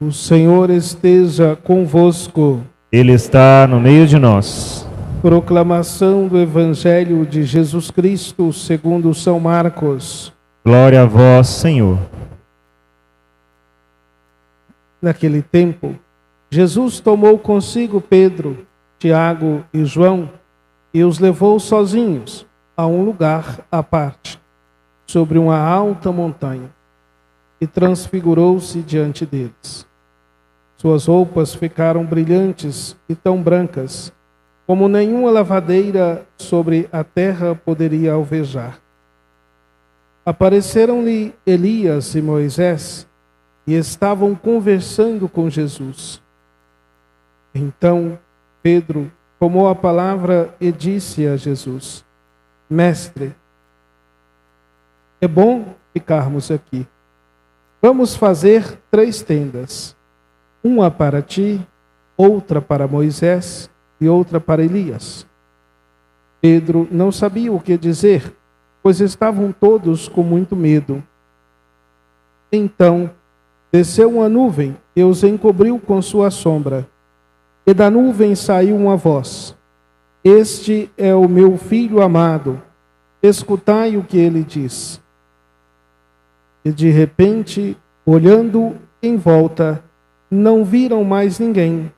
O Senhor esteja convosco. Ele está no meio de nós. Proclamação do Evangelho de Jesus Cristo segundo São Marcos. Glória a vós, Senhor. Naquele tempo, Jesus tomou consigo Pedro, Tiago e João e os levou sozinhos a um lugar à parte, sobre uma alta montanha, e transfigurou-se diante deles. Suas roupas ficaram brilhantes e tão brancas, como nenhuma lavadeira sobre a terra poderia alvejar. Apareceram-lhe Elias e Moisés, e estavam conversando com Jesus. Então Pedro tomou a palavra e disse a Jesus: Mestre, é bom ficarmos aqui. Vamos fazer 3 tendas, uma para ti, outra para Moisés e outra para Elias. Pedro não sabia o que dizer, pois estavam todos com muito medo. Então desceu uma nuvem e os encobriu com sua sombra. E da nuvem saiu uma voz: Este é o meu filho amado, escutai o que ele diz. E de repente, olhando em volta, não viram mais ninguém,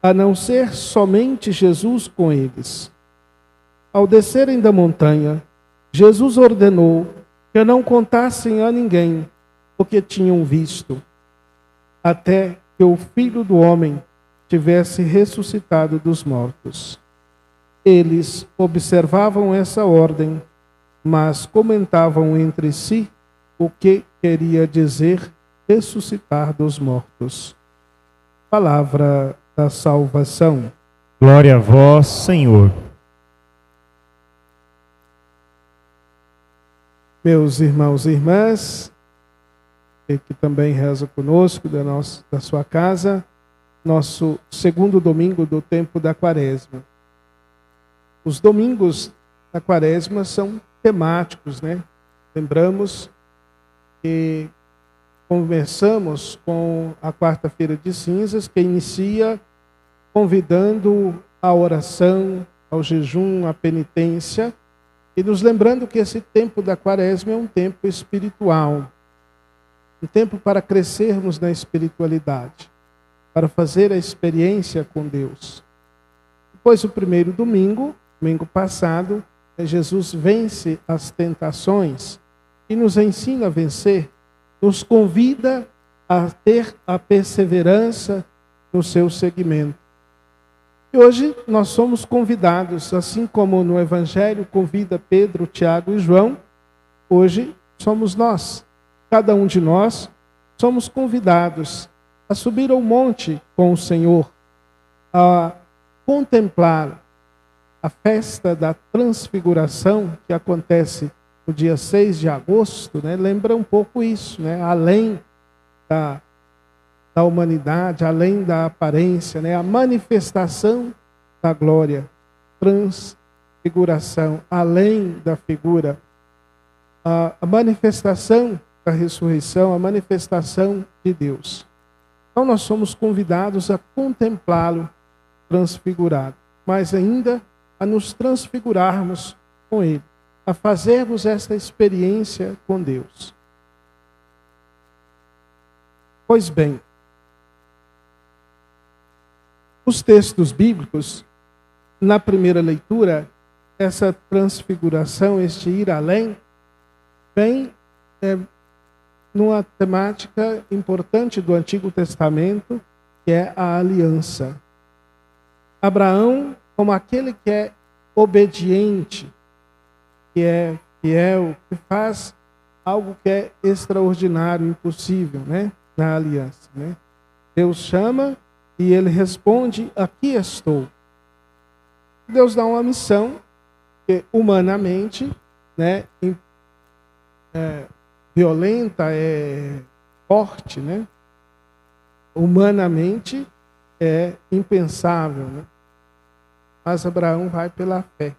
a não ser somente Jesus com eles. Ao descerem da montanha, Jesus ordenou que não contassem a ninguém o que tinham visto, até que o Filho do Homem tivesse ressuscitado dos mortos. Eles observavam essa ordem, mas comentavam entre si o que queria dizer ressuscitar dos mortos. Palavra da salvação. Glória a vós, Senhor. Meus irmãos e irmãs, que também reza conosco da sua casa, nosso segundo domingo do tempo da Quaresma. Os domingos da Quaresma são temáticos, né? Lembramos que conversamos com a quarta-feira de cinzas, que inicia convidando à oração, ao jejum, à penitência, e nos lembrando que esse tempo da Quaresma é um tempo espiritual, um tempo para crescermos na espiritualidade, para fazer a experiência com Deus. Depois, o primeiro domingo passado, Jesus vence as tentações e nos ensina a vencer, nos convida a ter a perseverança no seu seguimento. E hoje nós somos convidados, assim como no Evangelho convida Pedro, Tiago e João, hoje somos nós. Cada um de nós somos convidados a subir ao monte com o Senhor, a contemplar a festa da transfiguração que acontece no dia 6 de agosto, né? Lembra um pouco isso, né? Além da humanidade, além da aparência, né? A manifestação da glória, transfiguração, além da figura, a manifestação da ressurreição, a manifestação de Deus. Então nós somos convidados a contemplá-lo transfigurado, mas ainda a nos transfigurarmos com ele, a fazermos esta experiência com Deus. Pois bem, os textos bíblicos, na primeira leitura, essa transfiguração, este ir além, vem numa temática importante do Antigo Testamento, que é a aliança. Abraão, como aquele que é obediente, que é fiel, que faz algo que é extraordinário, impossível, né? Na aliança, né? Deus chama e ele responde: aqui estou. Deus dá uma missão que humanamente, né, violenta, é forte, né? Humanamente é impensável, né? Mas Abraão vai pela fé.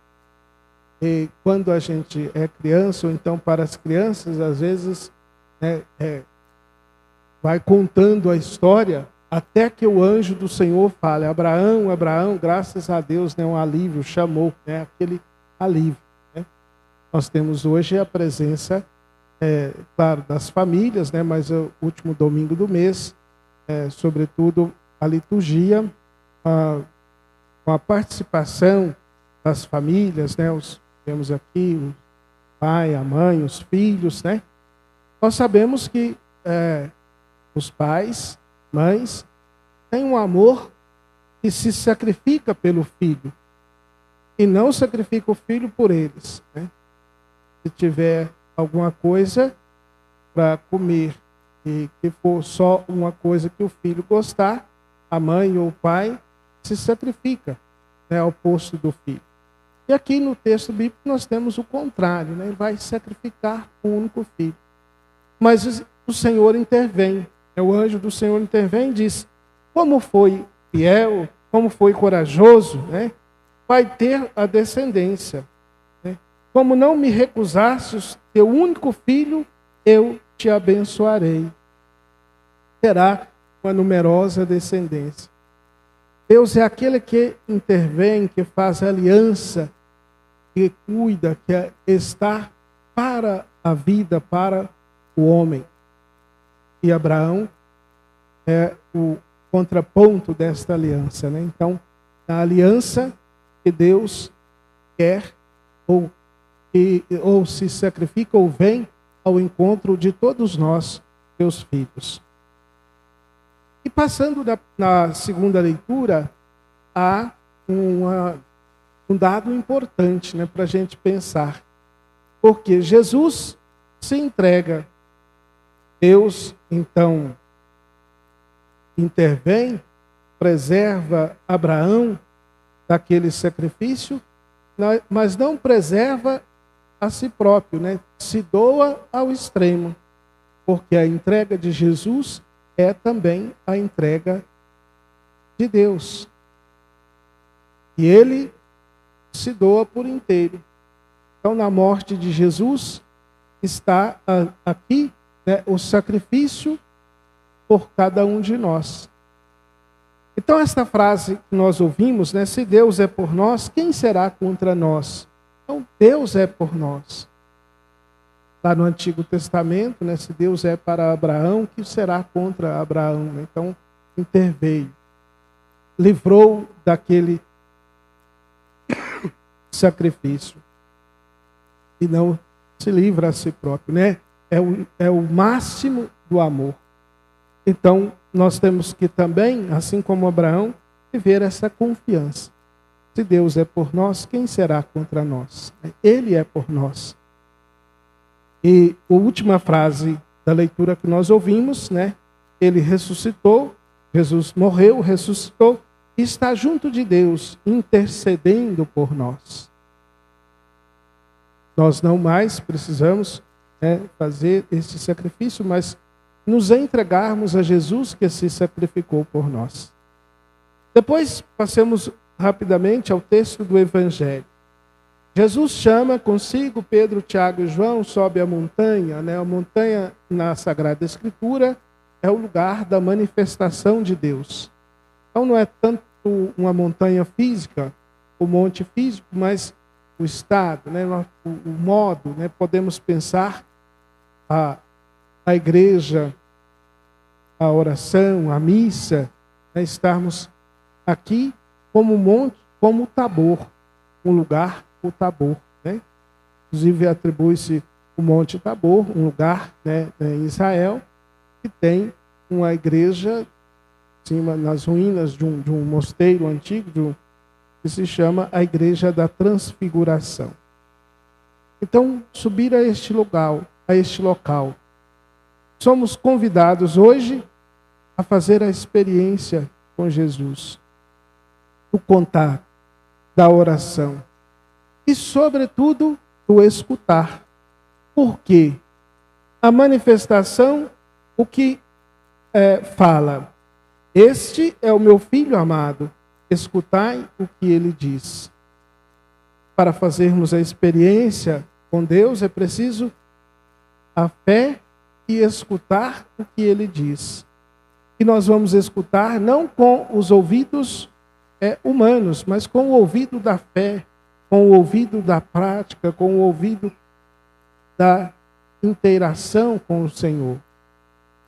E quando a gente é criança, ou então para as crianças, às vezes, né, vai contando a história até que o anjo do Senhor fale: Abraão, Abraão, graças a Deus, né, um alívio, chamou, né, aquele alívio. Né? Nós temos hoje a presença, claro, das famílias, né, mas é o último domingo do mês, sobretudo a liturgia, com a participação das famílias, né, temos aqui o pai, a mãe, os filhos, né? Nós sabemos que os pais, mães, têm um amor que se sacrifica pelo filho e não sacrifica o filho por eles. Né? Se tiver alguma coisa para comer e que for só uma coisa que o filho gostar, a mãe ou o pai se sacrifica, né, ao posto do filho. E aqui no texto bíblico nós temos o contrário, né? Ele vai sacrificar o único filho. Mas o Senhor intervém, o anjo do Senhor intervém e diz: como foi fiel, como foi corajoso, né? Vai ter a descendência. Né? Como não me recusastes teu único filho, eu te abençoarei. Terá uma numerosa descendência. Deus é aquele que intervém, que faz aliança, que cuida, que está para a vida, para o homem. E Abraão é o contraponto desta aliança. Né? Então, a aliança que Deus quer, ou se sacrifica, ou vem ao encontro de todos nós, seus filhos. E passando na segunda leitura, há um dado importante, né, para a gente pensar. Porque Jesus se entrega, Deus então intervém, preserva Abraão daquele sacrifício, mas não preserva a si próprio, né? Se doa ao extremo, porque a entrega de Jesus é também a entrega de Deus. E ele se doa por inteiro. Então, na morte de Jesus, está aqui, né, o sacrifício por cada um de nós. Então, esta frase que nós ouvimos, né, se Deus é por nós, quem será contra nós? Então, Deus é por nós. Lá no Antigo Testamento, né, se Deus é para Abraão, que será contra Abraão? Né? Então, interveio. Livrou daquele sacrifício. E não se livra a si próprio. Né? É o máximo do amor. Então, nós temos que também, assim como Abraão, viver essa confiança. Se Deus é por nós, quem será contra nós? Ele é por nós. E a última frase da leitura que nós ouvimos, né? Ele ressuscitou, Jesus morreu, ressuscitou, e está junto de Deus, intercedendo por nós. Nós não mais precisamos, né, fazer esse sacrifício, mas nos entregarmos a Jesus que se sacrificou por nós. Depois, passemos rapidamente ao texto do Evangelho. Jesus chama consigo Pedro, Tiago e João, sobe a montanha. Né? A montanha, na Sagrada Escritura, é o lugar da manifestação de Deus. Então não é tanto uma montanha física, o monte físico, mas o estado, né? o modo. Né? Podemos pensar a igreja, a oração, a missa, né? Estarmos aqui como monte, como o Tabor, um lugar, o Tabor, né? Inclusive atribui-se o Monte Tabor, um lugar, né, em Israel, que tem uma igreja cima, nas ruínas de um mosteiro antigo, que se chama a Igreja da Transfiguração. Então, subir a este local, somos convidados hoje a fazer a experiência com Jesus, do contato, da oração e, sobretudo, do escutar. Porque a manifestação, o que fala, este é o meu filho amado, escutai o que ele diz. Para fazermos a experiência com Deus é preciso a fé e escutar o que ele diz. E nós vamos escutar não com os ouvidos humanos, mas com o ouvido da fé, com o ouvido da prática, com o ouvido da interação com o Senhor.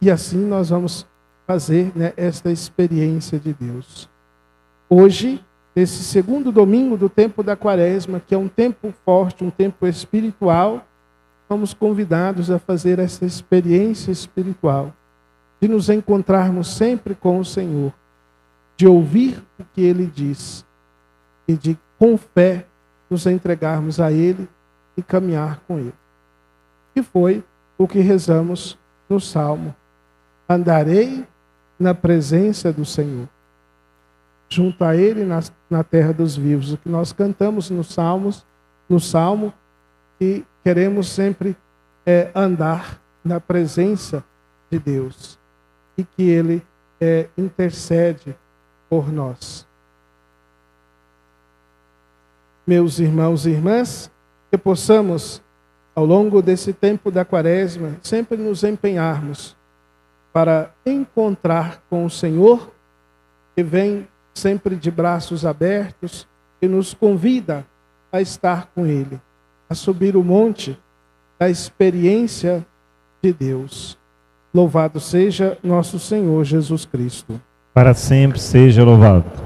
E assim nós vamos fazer, né, esta experiência de Deus. Hoje, nesse segundo domingo do tempo da Quaresma, que é um tempo forte, um tempo espiritual, somos convidados a fazer essa experiência espiritual, de nos encontrarmos sempre com o Senhor, de ouvir o que Ele diz e de, com fé, nos entregarmos a Ele e caminhar com Ele. Que foi o que rezamos no Salmo. Andarei na presença do Senhor, junto a Ele na terra dos vivos. O que nós cantamos no Salmo, e queremos sempre andar na presença de Deus e que Ele intercede por nós. Meus irmãos e irmãs, que possamos, ao longo desse tempo da Quaresma, sempre nos empenharmos para encontrar com o Senhor, que vem sempre de braços abertos, que nos convida a estar com Ele, a subir o monte da experiência de Deus. Louvado seja nosso Senhor Jesus Cristo. Para sempre seja louvado.